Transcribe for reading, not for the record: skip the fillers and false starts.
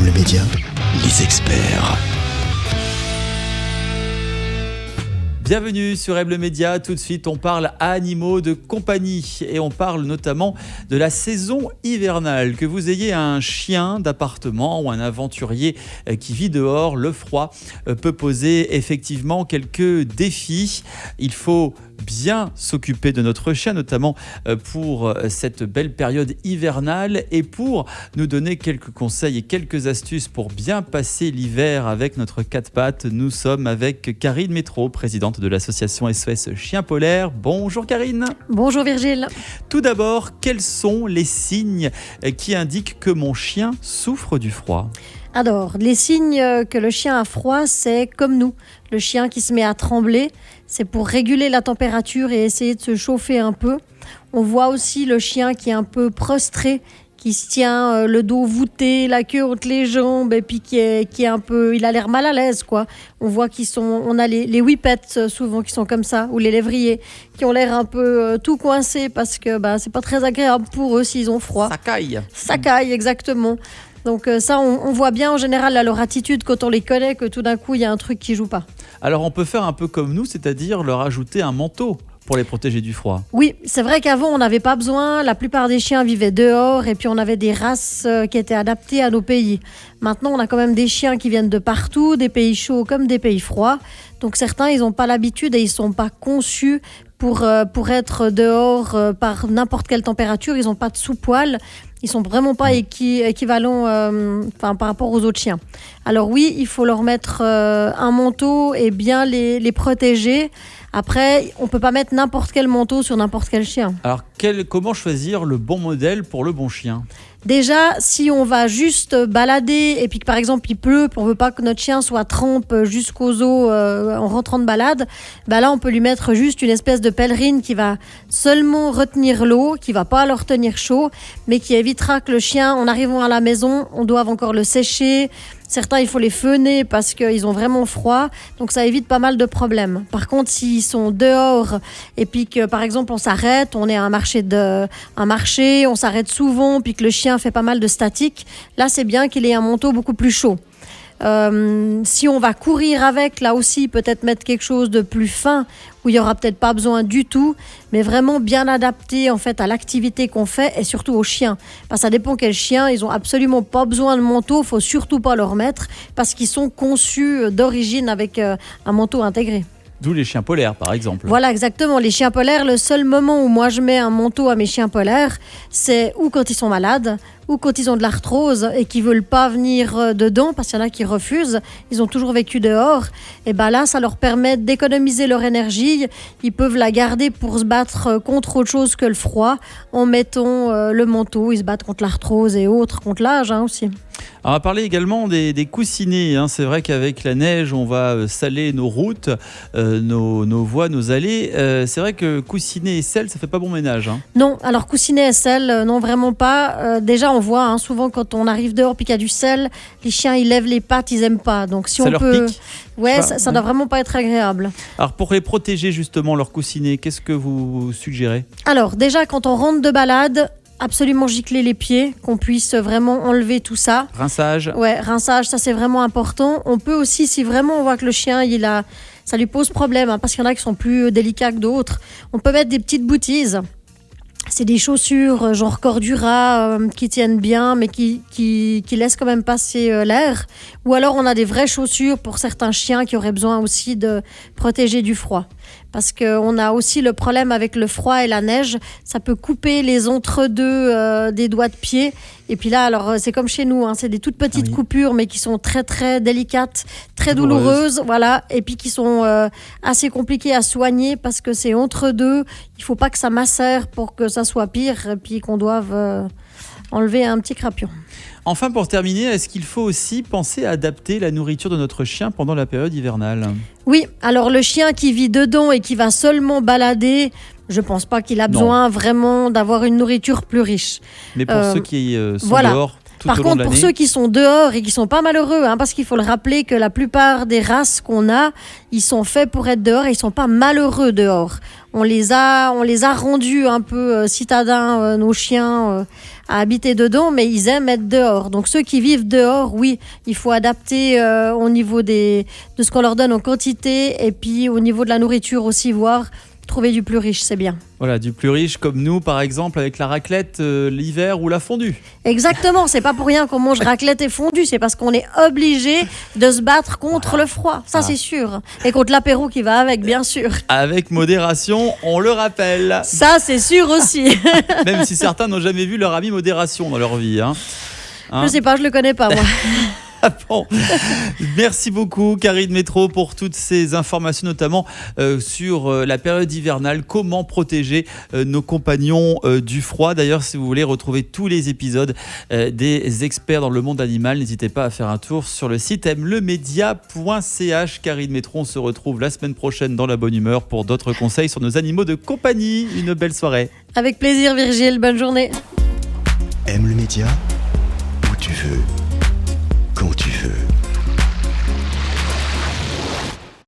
Bleu Média, les experts. Bienvenue sur Bleu Média. Tout de suite, on parle animaux de compagnie et on parle notamment de la saison hivernale. Que vous ayez un chien d'appartement ou un aventurier qui vit dehors, le froid peut poser effectivement quelques défis. Il faut bien s'occuper de notre chien, notamment pour cette belle période hivernale, et pour nous donner quelques conseils et quelques astuces pour bien passer l'hiver avec notre quatre pattes, nous sommes avec Karine Métro, présidente de l'association SOS Chien Polaire. Bonjour Karine. Bonjour Virgile. Tout d'abord, quels sont les signes qui indiquent que mon chien souffre du froid ? Alors, les signes que le chien a froid, c'est comme nous. Le chien qui se met à trembler, c'est pour réguler la température et essayer de se chauffer un peu. On voit aussi le chien qui est un peu prostré, qui se tient le dos voûté, la queue entre les jambes, et puis qui est un peu, il a l'air mal à l'aise, quoi. On voit on a les whippets souvent qui sont comme ça, ou les lévriers, qui ont l'air un peu tout coincés parce que c'est pas très agréable pour eux s'ils ont froid. Ça caille, exactement. Donc ça, on voit bien en général à leur attitude quand on les connaît que tout d'un coup, il y a un truc qui joue pas. Alors on peut faire un peu comme nous, c'est-à-dire leur ajouter un manteau pour les protéger du froid. Oui, c'est vrai qu'avant, on n'avait pas besoin. La plupart des chiens vivaient dehors et puis on avait des races qui étaient adaptées à nos pays. Maintenant, on a quand même des chiens qui viennent de partout, des pays chauds comme des pays froids. Donc certains, ils n'ont pas l'habitude et ils ne sont pas conçus pour être dehors par n'importe quelle température. Ils n'ont pas de sous-poil. Ils ne sont vraiment pas équivalents par rapport aux autres chiens. Alors oui, il faut leur mettre un manteau et bien les protéger. Après, on ne peut pas mettre n'importe quel manteau sur n'importe quel chien. Alors, comment choisir le bon modèle pour le bon chien ? Déjà, si on va juste balader et puis que par exemple il pleut, on ne veut pas que notre chien soit trempe jusqu'aux os en rentrant de balade, là on peut lui mettre juste une espèce de pèlerine qui va seulement retenir l'eau, qui ne va pas leur tenir chaud, mais qui évitera que le chien, en arrivant à la maison, on doive encore le sécher. Certains, il faut les feuner parce qu'ils ont vraiment froid. Donc, ça évite pas mal de problèmes. Par contre, s'ils sont dehors et puis que, par exemple, on s'arrête, on est à un marché, on s'arrête souvent, puis que le chien fait pas mal de statique, là, c'est bien qu'il ait un manteau beaucoup plus chaud. Si on va courir avec, là aussi, peut-être mettre quelque chose de plus fin où il n'y aura peut-être pas besoin du tout, mais vraiment bien adapté en fait à l'activité qu'on fait et surtout aux chiens. Ça dépend quel chien, ils n'ont absolument pas besoin de manteau, il ne faut surtout pas leur mettre parce qu'ils sont conçus d'origine avec un manteau intégré. D'où les chiens polaires, par exemple. Voilà, exactement. Les chiens polaires, le seul moment où moi je mets un manteau à mes chiens polaires, c'est ou quand ils sont malades, ou quand ils ont de l'arthrose et qu'ils ne veulent pas venir dedans, parce qu'il y en a qui refusent, ils ont toujours vécu dehors, et là, ça leur permet d'économiser leur énergie. Ils peuvent la garder pour se battre contre autre chose que le froid, en mettant le manteau. Ils se battent contre l'arthrose et autres, contre l'âge aussi. Alors, on va parler également des coussinets. C'est vrai qu'avec la neige, on va saler nos routes, nos voies, nos allées. C'est vrai que coussinet et sel, ça fait pas bon ménage. Non, alors coussinet et sel, non, vraiment pas. Déjà, on voit souvent quand on arrive dehors et qu'il y a du sel, les chiens, ils lèvent les pattes, ils aiment pas. Donc si ça on leur peut... pique. Ouais, ça doit vraiment pas être agréable. Alors, pour les protéger justement, leurs coussinets, qu'est-ce que vous suggérez ? Alors, déjà, quand on rentre de balade, absolument gicler les pieds, qu'on puisse vraiment enlever tout ça. Rinçage. Ouais, rinçage, ça c'est vraiment important. On peut aussi, si vraiment on voit que le chien, ça lui pose problème, parce qu'il y en a qui sont plus délicats que d'autres, on peut mettre des petites boutilles. C'est des chaussures genre Cordura qui tiennent bien mais qui laissent quand même passer l'air. Ou alors on a des vraies chaussures pour certains chiens qui auraient besoin aussi de protéger du froid. Parce qu'on a aussi le problème avec le froid et la neige, ça peut couper les entre-deux des doigts de pied. Et puis là, alors c'est comme chez nous, c'est des toutes petites coupures mais qui sont très très délicates, très douloureuses, voilà, et puis qui sont assez compliquées à soigner parce que c'est entre deux. Il faut pas que ça macère pour que ça soit pire et puis qu'on doive enlever un petit crapion. Enfin, pour terminer, est-ce qu'il faut aussi penser à adapter la nourriture de notre chien pendant la période hivernale ? Oui, alors le chien qui vit dedans et qui va seulement balader, je pense pas qu'il a besoin vraiment d'avoir une nourriture plus riche. Mais pour ceux qui sont dehors, tout Par au long contre, de pour l'année. ceux qui sont dehors et qui sont pas malheureux, parce qu'il faut le rappeler que la plupart des races qu'on a, ils sont faits pour être dehors et ils sont pas malheureux dehors. On les a rendus un peu citadins, nos chiens, à habiter dedans, mais ils aiment être dehors. Donc ceux qui vivent dehors, oui, il faut adapter au niveau de ce qu'on leur donne en quantité et puis au niveau de la nourriture aussi, voir trouver du plus riche, c'est bien. Voilà, du plus riche comme nous, par exemple, avec la raclette l'hiver ou la fondue. Exactement, c'est pas pour rien qu'on mange raclette et fondue, c'est parce qu'on est obligé de se battre contre le froid, ça c'est sûr. Et contre l'apéro qui va avec, bien sûr. Avec modération, on le rappelle. Ça c'est sûr aussi. Même si certains n'ont jamais vu leur ami modération dans leur vie. Je sais pas, je le connais pas moi. Bon. Merci beaucoup Karine Métro pour toutes ces informations, notamment sur la période hivernale, comment protéger nos compagnons du froid. D'ailleurs, si vous voulez retrouver tous les épisodes des experts dans le monde animal, n'hésitez pas à faire un tour sur le site aimelemedia.ch. Karine Métro, on se retrouve la semaine prochaine dans la bonne humeur pour d'autres conseils sur nos animaux de compagnie. Une belle soirée. Avec plaisir Virgile, bonne journée. Aime le média où tu veux.